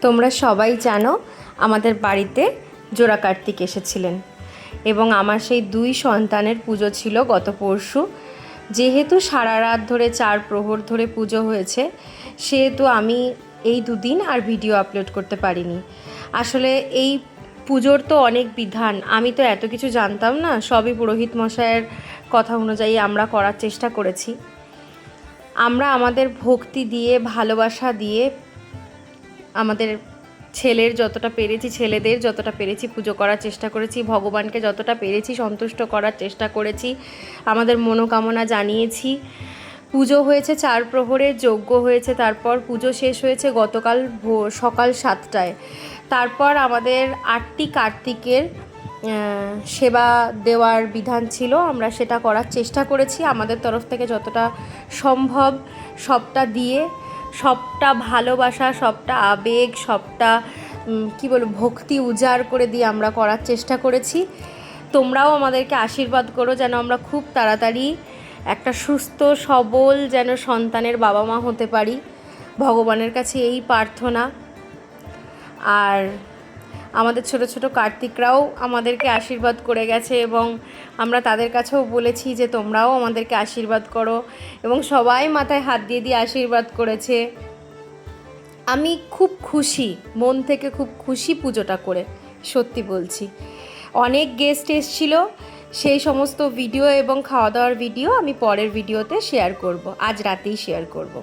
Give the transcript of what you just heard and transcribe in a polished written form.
তোমরা সবাই জানো আমাদের বাড়িতে জোড়া কার্তিক এসেছিলেন এবং আমার সেই দুই সন্তানের পুজো ছিল গত পরশু। যেহেতু সারা রাত ধরে 4 প্রহর ধরে পুজো হয়েছে, সেহেতু আমি এই দুদিন আর ভিডিও আপলোড করতে পারিনি। আসলে এই পুজোর তো অনেক বিধান, আমি তো এত কিছু জানতাম না। সবই পুরোহিত মশাইয়ের কথা অনুযায়ী আমরা করার চেষ্টা করেছি। আমরা আমাদের ভক্তি দিয়ে, ভালোবাসা দিয়ে, আমাদের ছেলেদের যতটা পেরেছি পুজো করার চেষ্টা করেছি, ভগবানকে যতটা পেরেছি সন্তুষ্ট করার চেষ্টা করেছি, আমাদের মনোকামনা জানিয়েছি। পুজো হয়েছে 4 প্রহরের, যজ্ঞ হয়েছে, তারপর পুজো শেষ হয়েছে গতকাল সকাল 7টায়। তারপর আমাদের 8টি কার্তিকের সেবা দেওয়ার বিধান ছিল, আমরা সেটা করার চেষ্টা করেছি আমাদের তরফ থেকে যতটা সম্ভব, সবটা দিয়ে, সবটা ভালোবাসা, সবটা আবেগ, সবটা ভক্তি উজাড় করে দিয়ে আমরা করার চেষ্টা করেছি। তোমরাও আমাদেরকে আশীর্বাদ করো যেন আমরা খুব তাড়াতাড়ি একটা সুস্থ সবল যেন সন্তানের বাবা মা হতে পারি। ভগবানের কাছে এই প্রার্থনা। আর আমাদের ছোট ছোট কার্তিকরাও আমাদেরকে আশীর্বাদ করে গেছে এবং আমরা তাদের কাছেও বলেছি যে তোমরাও আমাদেরকে আশীর্বাদ করো, এবং সবাই মাথায় হাত দিয়ে দিয়ে আশীর্বাদ করেছে। আমি খুব খুশি, মন থেকে খুব খুশি পুজোটা করে, সত্যি বলছি। অনেক গেস্ট এসেছিল, সেই সমস্ত ভিডিও এবং খাওয়া দাওয়ার ভিডিও আমি পরের ভিডিওতে শেয়ার করব, আজ রাতেই শেয়ার করব।